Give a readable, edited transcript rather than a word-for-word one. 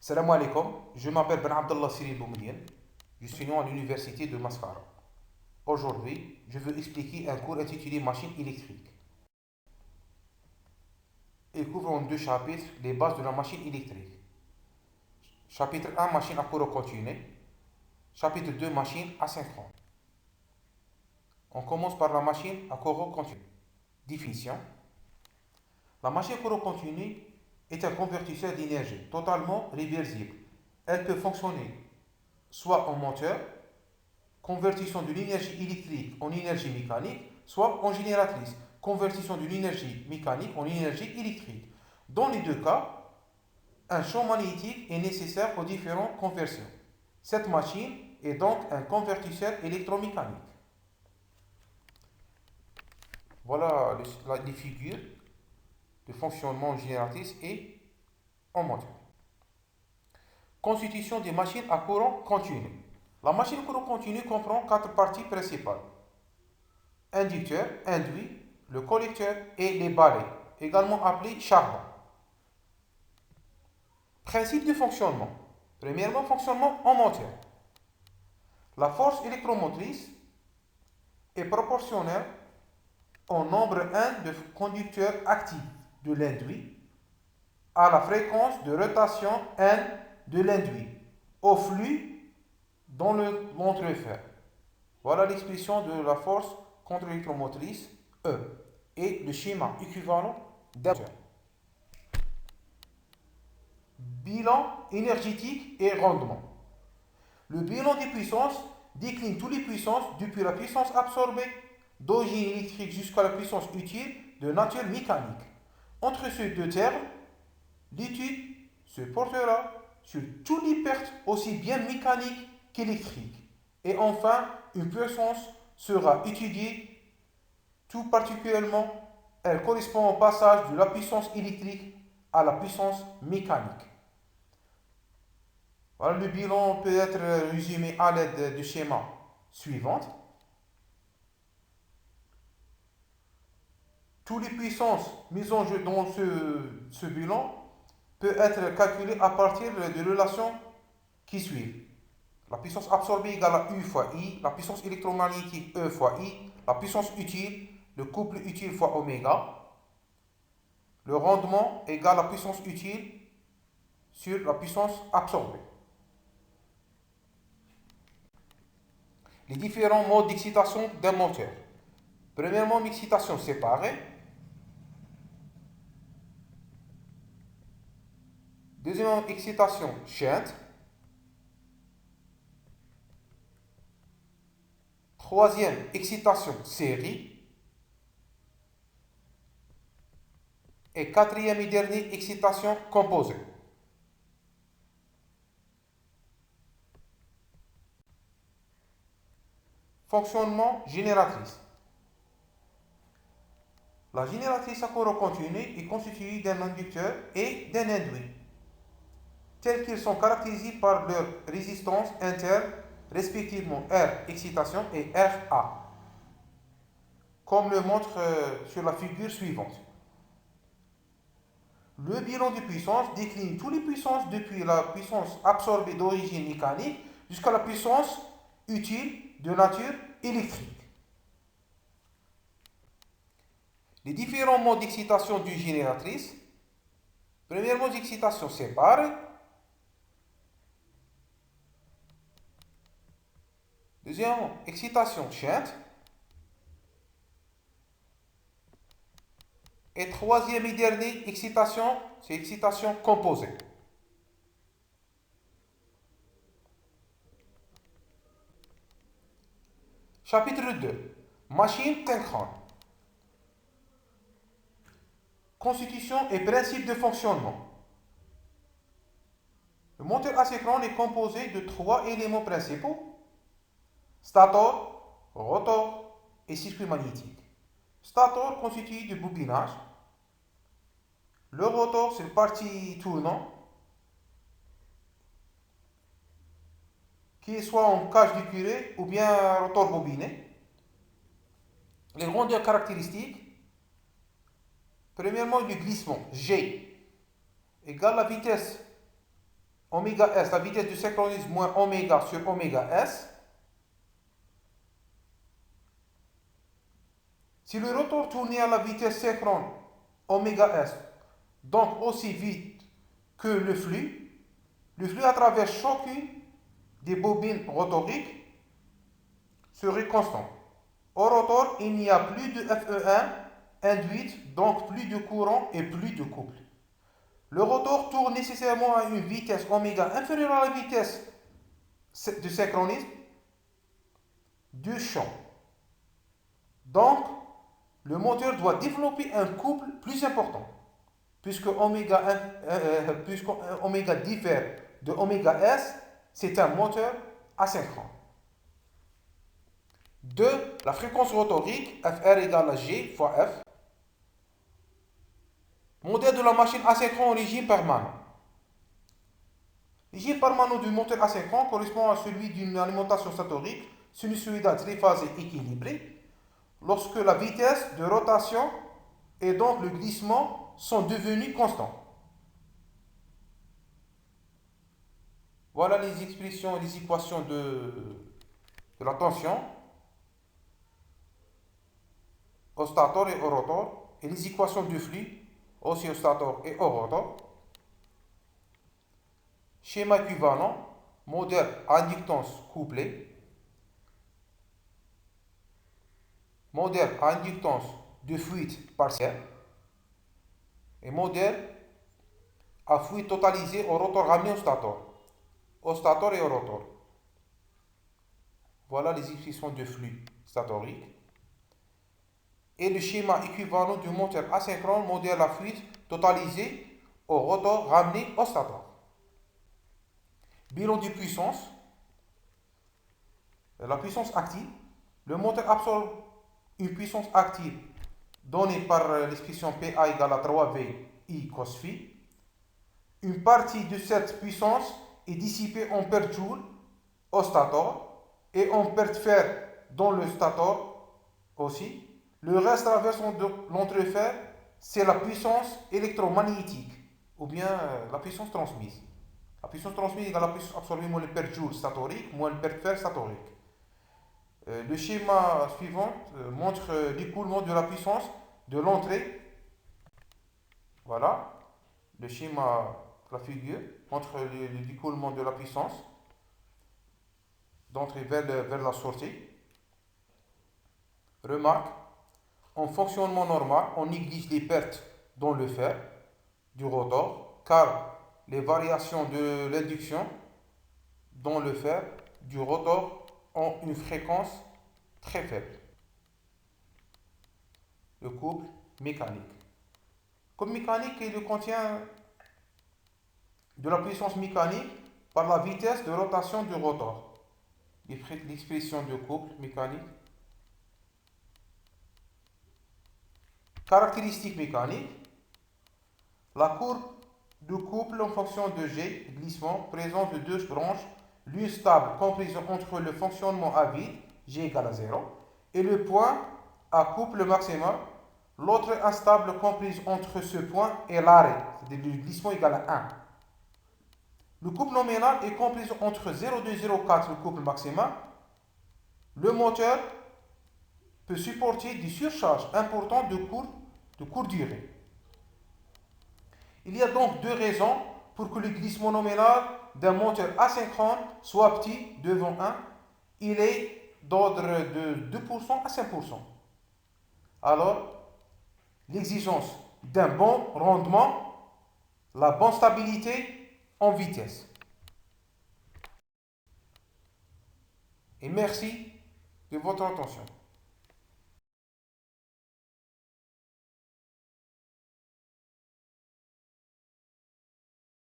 Salam alaikum, je m'appelle Ben Abdallah Siri Boumediene, je suis étudiant à l'université de Masfara. Aujourd'hui, je veux expliquer un cours intitulé Machine électrique. Il couvre en deux chapitres les bases de la machine électrique. Chapitre 1, machine à courant continu. Chapitre 2, machine asynchrone. On commence par la machine à courant continu. Définition. La machine à courant continu est un convertisseur d'énergie totalement réversible. Elle peut fonctionner soit en moteur, convertissant de l'énergie électrique en énergie mécanique, soit en génératrice, convertissant de l'énergie mécanique en énergie électrique. Dans les deux cas, un champ magnétique est nécessaire aux différentes conversions. Cette machine est donc un convertisseur électromécanique. Voilà les figures de fonctionnement en génératrice et en moteur. Constitution des machines à courant continu. La machine à courant continu comprend quatre parties principales. Inducteur, induit, le collecteur et les balais, également appelés charbon. Principe de fonctionnement. Premièrement, fonctionnement en moteur. La force électromotrice est proportionnelle au nombre n de conducteurs actifs de l'induit à la fréquence de rotation n de l'induit au flux dans l'entrefer. Voilà l'expression de la force contre-électromotrice E et le schéma équivalent d'un moteur. Bilan énergétique et rendement. Le bilan des puissances décline toutes les puissances depuis la puissance absorbée d'origine électrique jusqu'à la puissance utile de nature mécanique. Entre ces deux termes, l'étude se portera sur toutes les pertes aussi bien mécaniques qu'électriques. Et enfin, une puissance sera étudiée tout particulièrement, elle correspond au passage de la puissance électrique à la puissance mécanique. Voilà, le bilan peut être résumé à l'aide du schéma suivant. Toutes les puissances mises en jeu dans ce bilan peuvent être calculées à partir des relations qui suivent. La puissance absorbée égale à U fois I, la puissance électromagnétique E fois I, la puissance utile, le couple utile fois oméga, le rendement égale la puissance utile sur la puissance absorbée. Les différents modes d'excitation d'un moteur. Premièrement, l'excitation séparée. Deuxièmement, excitation shunt. Troisième, excitation série. Et quatrième et dernier, excitation composée. Fonctionnement génératrice. La génératrice à courant continu est constituée d'un inducteur et d'un induit, tels qu'ils sont caractérisés par leur résistance interne, respectivement R excitation et RA, comme le montre sur la figure suivante. Le bilan de puissance décline toutes les puissances depuis la puissance absorbée d'origine mécanique jusqu'à la puissance utile de nature électrique. Les différents modes d'excitation d'une génératrice. Premièrement, excitation séparée. Deuxièmement, excitation shunt. Et troisième et dernier, excitation, c'est excitation composée. Chapitre 2. Machine synchrone. Constitution et principe de fonctionnement. Le moteur asynchrone est composé de trois éléments principaux: stator, rotor et circuit magnétique. Stator constitué de bobinage. Le rotor, c'est la partie tournante qui est soit en cage de curé ou bien rotor bobiné. Les grandeurs caractéristiques. Premièrement, le glissement G égale la vitesse oméga S, la vitesse du synchronisme moins oméga sur oméga S. Si le rotor tournait à la vitesse synchrone oméga S, donc aussi vite que le flux à travers chacune des bobines rotoriques serait constant. Au rotor, il n'y a plus de FE1 induite, donc plus de courant et plus de couple. Le rotor tourne nécessairement à une vitesse oméga inférieure à la vitesse de synchronisme du champ. Donc, le moteur doit développer un couple plus important, puisque puisque oméga diffère de oméga S, c'est un moteur asynchrone. 2. La fréquence rotorique, Fr égale à G fois F. Modèle de la machine asynchrone en régime permanent. Le régime permanent du moteur asynchrone correspond à celui d'une alimentation statorique sinusoïdale triphasée équilibrée lorsque la vitesse de rotation et donc le glissement sont devenus constants. Voilà les expressions et les équations de la tension au stator et au rotor et les équations du flux aussi au stator et au rotor. Schéma équivalent, modèle inductance couplée, modèle inductance de fluide partiel et modèle à fluide totalisé au rotor ramené au stator et au rotor. Voilà les expressions de flux statorique. Et le schéma équivalent du moteur asynchrone, modèle à fluide totalisé au rotor ramené au stator. Bilan de puissance. La puissance active. Le moteur absorbe une puissance active donnée par l'expression PA égale à 3V I cos phi. Une partie de cette puissance est dissipée en perte joule au stator et en perte fer dans le stator aussi. Le reste traverse l'entrefer, c'est la puissance électromagnétique ou bien la puissance transmise. La puissance transmise égale à la puissance absorbée moins le perte joule statorique moins le perte fer statorique. Le schéma suivant montre l'écoulement de la puissance de l'entrée. Voilà, le schéma, la figure, montre l'écoulement de la puissance d'entrée vers la sortie. Remarque, en fonctionnement normal, on néglige les pertes dans le fer du rotor, car les variations de l'induction dans le fer du rotor ont une fréquence très faible. Le couple mécanique. Comme mécanique, il contient de la puissance mécanique par la vitesse de rotation du rotor. L'expression de couple mécanique. Caractéristiques mécaniques. La courbe de couple en fonction de G, glissement, présente de deux branches, l'une stable comprise entre le fonctionnement à vide, G égale à 0, et le point à couple maximal, l'autre instable comprise entre ce point et l'arrêt, c'est-à-dire le glissement égal à 1. Le couple nominal est compris entre 0,2 et 0,4, le couple maximal. Le moteur peut supporter des surcharges importantes de courte durée. Il y a donc deux raisons pour que le glissement nominal d'un moteur asynchrone soit petit devant 1. Il est d'ordre de 2% à 5%. Alors, l'exigence d'un bon rendement, la bonne stabilité en vitesse. Et merci de votre attention.